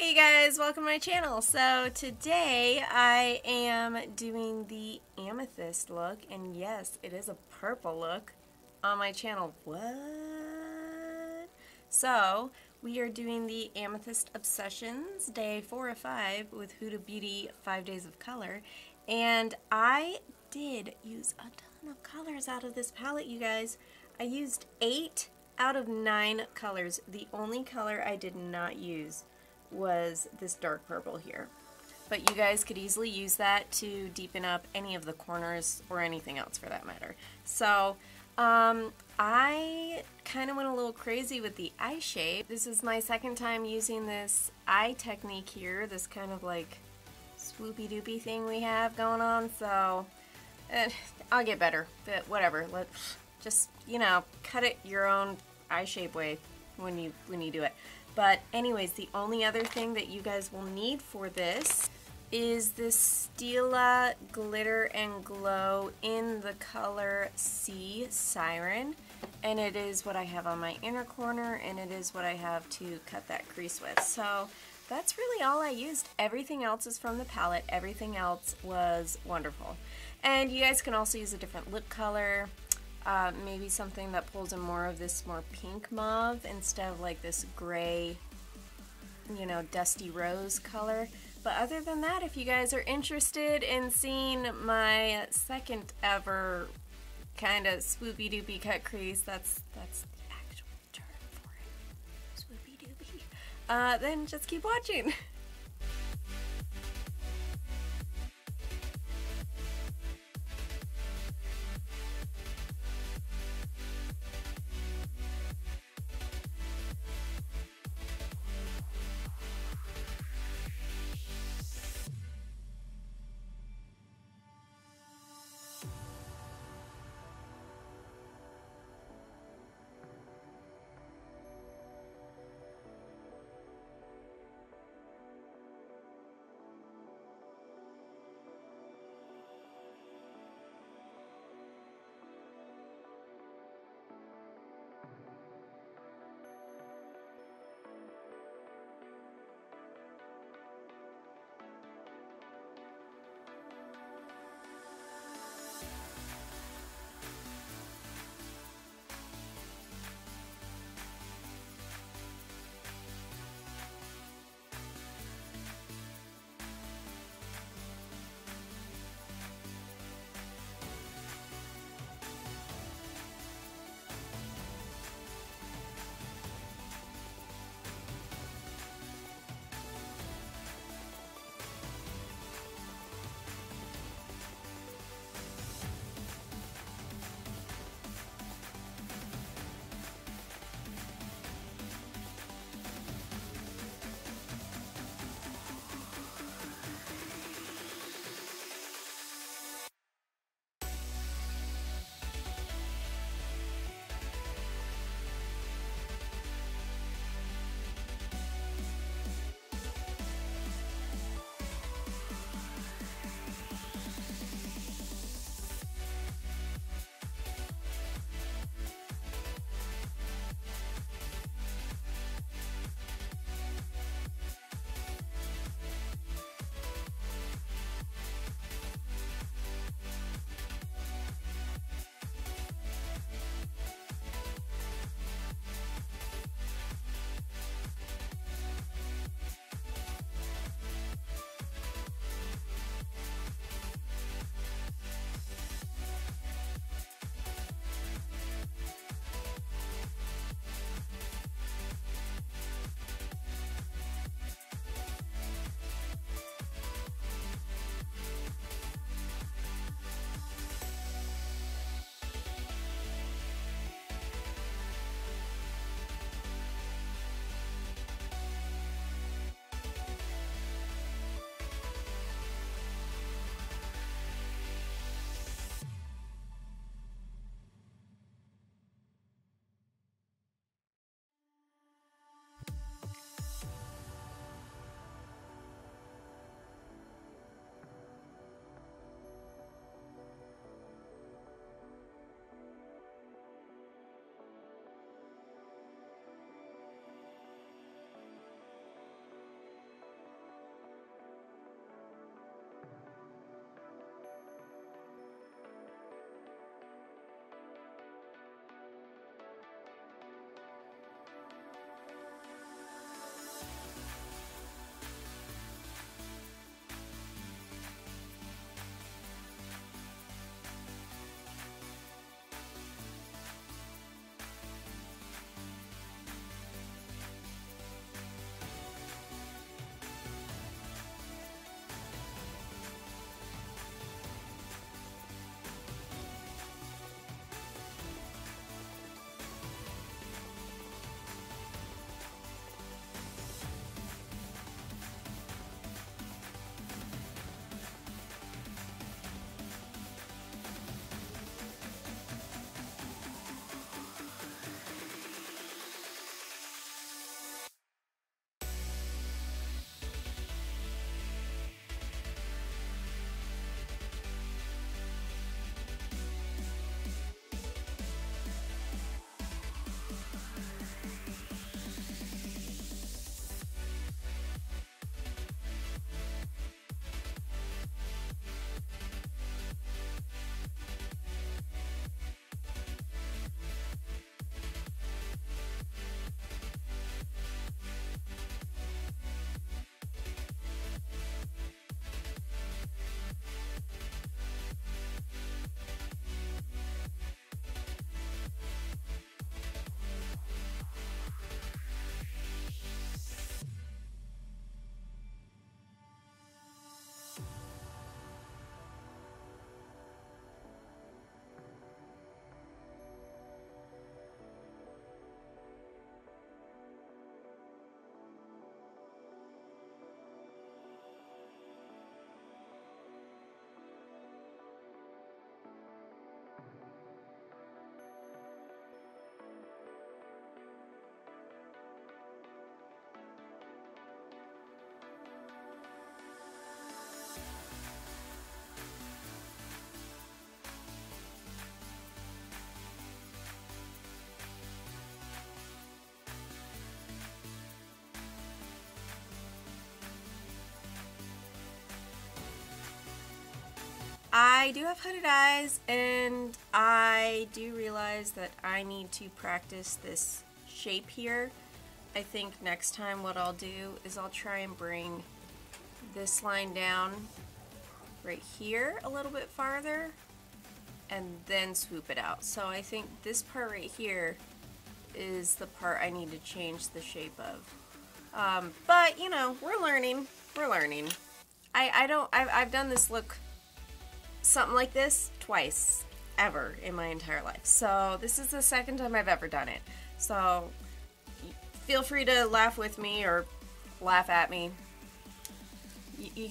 Hey you guys, welcome to my channel. So today I am doing the amethyst look, and yes, it is a purple look on my channel. What? So we are doing the Amethyst Obsessions, day 4 of 5 with Huda Beauty 5 Days of Color, and I did use a ton of colors out of this palette, you guys. I used 8 out of 9 colors. The only color I did not use was this dark purple here. But you guys could easily use that to deepen up any of the corners or anything else for that matter. So I kind of went a little crazy with the eye shape. This is my second time using this eye technique here, this kind of like swoopy doopy thing we have going on. So I'll get better, but whatever. Let's just, you know, cut it your own eye shape way when you do it. But anyways, the only other thing that you guys will need for this is this Stila Glitter and Glow in the color Sea Siren. And it is what I have on my inner corner, and it is what I have to cut that crease with. So that's really all I used. Everything else is from the palette. Everything else was wonderful. And you guys can also use a different lip color. Maybe something that pulls in more of this more pink mauve instead of like this gray, you know, dusty rose color. But other than that, if you guys are interested in seeing my second ever kind of swoopy doopy cut crease, that's the actual term for it, swoopy doopy, then just keep watching. I do have hooded eyes, and I do realize that I need to practice this shape here. I think next time what I'll do is I'll try and bring this line down right here a little bit farther and then swoop it out. So I think this part right here is the part I need to change the shape of. But you know, we're learning. I've done this look, something like this, twice ever in my entire life. So this is the second time I've ever done it. So feel free to laugh with me or laugh at me. You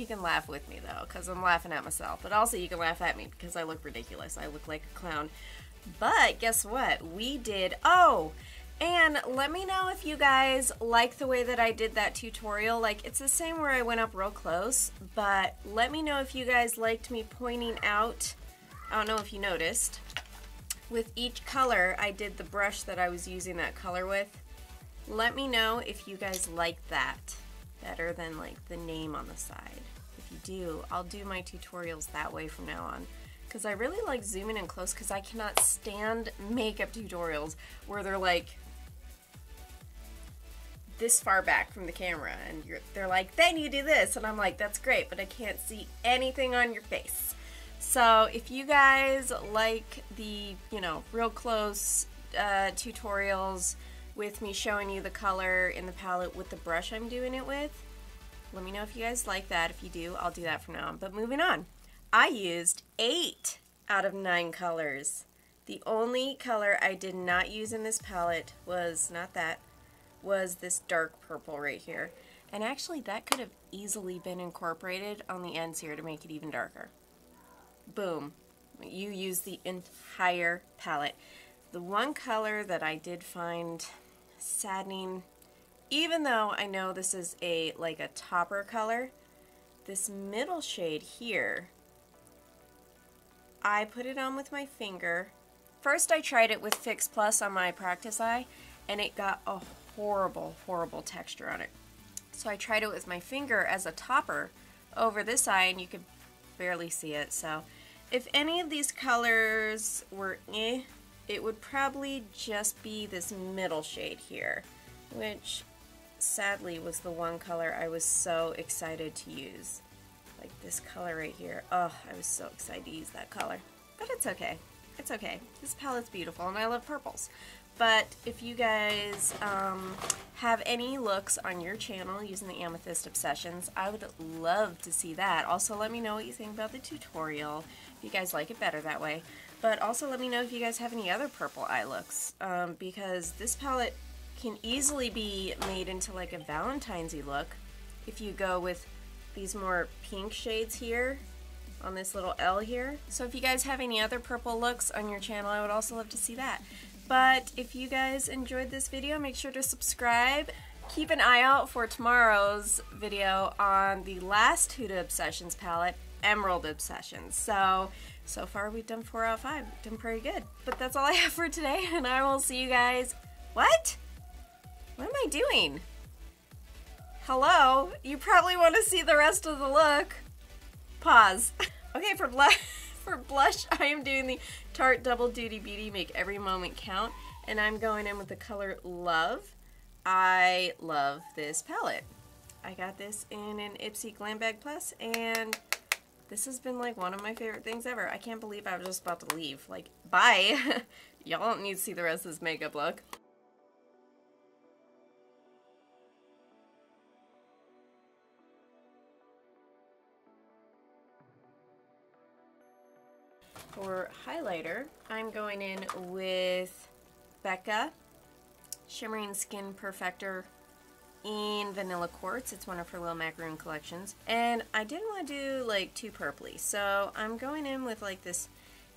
can laugh with me though, because I'm laughing at myself. But also you can laugh at me because I look ridiculous. I look like a clown. But guess what? We did. Oh, and let me know if you guys like the way that I did that tutorial. Like, it's the same where I went up real close, but let me know if you guys liked me pointing out. I don't know if you noticed. With each color, I did the brush that I was using that color with. Let me know if you guys like that better than like the name on the side. If you do, I'll do my tutorials that way from now on. Because I really like zooming in close, because I cannot stand makeup tutorials where they're like this far back from the camera and they're like, then you do this, and I'm like, that's great, but I can't see anything on your face. So if you guys like the, you know, real close tutorials with me showing you the color in the palette with the brush I'm doing it with, let me know if you guys like that. If you do, I'll do that from now on. But moving on, I used 8 out of 9 colors. The only color I did not use in this palette was was this dark purple right here. And actually that could have easily been incorporated on the ends here to make it even darker. Boom. You use the entire palette. The one color that I did find saddening, even though I know this is like a topper color, this middle shade here, I put it on with my finger. First I tried it with Fix Plus on my practice eye, and it got a horrible texture on it. So I tried it with my finger as a topper over this eye, and you could barely see it. So if any of these colors were it would probably just be this middle shade here, which sadly was the one color I was so excited to use. Like this color right here. Oh, I was so excited to use that color. But it's okay. It's okay. This palette's beautiful, and I love purples. But if you guys have any looks on your channel using the Amethyst Obsessions, I would love to see that. Also, let me know what you think about the tutorial, if you guys like it better that way. But also let me know if you guys have any other purple eye looks, because this palette can easily be made into like a Valentine's-y look if you go with these more pink shades here on this little L here. So if you guys have any other purple looks on your channel, I would also love to see that. But if you guys enjoyed this video, make sure to subscribe. Keep an eye out for tomorrow's video on the last Huda Obsessions palette, Emerald Obsessions. So far we've done 4 out of 5. Done pretty good. But that's all I have for today, and I will see you guys. What? What am I doing? Hello? You probably want to see the rest of the look. Pause. Okay, for blush, I am doing the Tarte Double Duty Beauty Make Every Moment Count, and I'm going in with the color Love. I love this palette. I got this in an Ipsy Glam Bag Plus, and this has been like one of my favorite things ever. I can't believe I was just about to leave. Like, bye. Y'all don't need to see the rest of this makeup look. For highlighter, I'm going in with Becca Shimmering Skin Perfector in Vanilla Quartz. It's one of her little macaroon collections. And I didn't want to do like too purpley, so I'm going in with like this,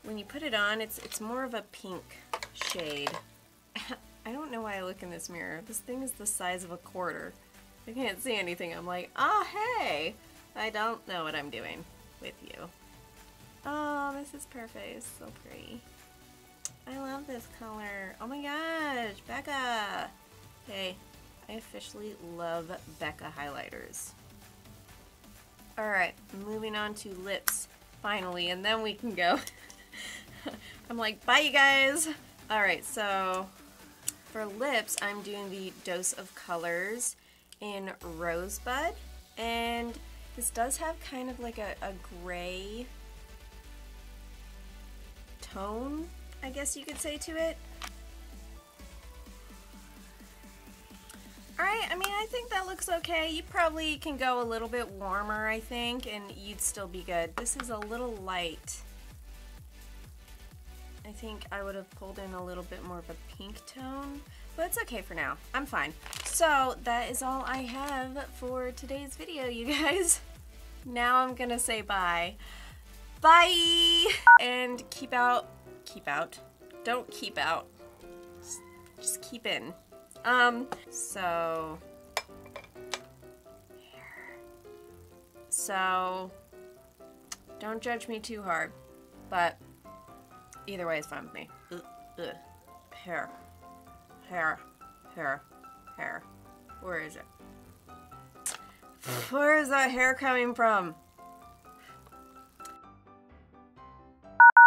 when you put it on, it's more of a pink shade. I don't know why I look in this mirror. This thing is the size of a quarter. I can't see anything. I'm like, oh hey! I don't know what I'm doing with you. Oh, this is perfect. It's so pretty. I love this color. Oh my gosh, Becca! Okay, I officially love Becca highlighters. Alright, moving on to lips. finally, and then we can go. I'm like, bye you guys! Alright, so for lips, I'm doing the Dose of Colors in Rosebud, and this does have kind of like a gray tone, I guess you could say, to it. Alright, I mean, I think that looks okay. You probably can go a little bit warmer, I think, and you'd still be good. This is a little light. I think I would have pulled in a little bit more of a pink tone, but it's okay for now. I'm fine. So that is all I have for today's video, you guys. Now I'm gonna say bye. Bye! And keep out. Don't keep out. Just keep in. So don't judge me too hard, but either way is fine with me. Hair. Where is it? Where is that hair coming from?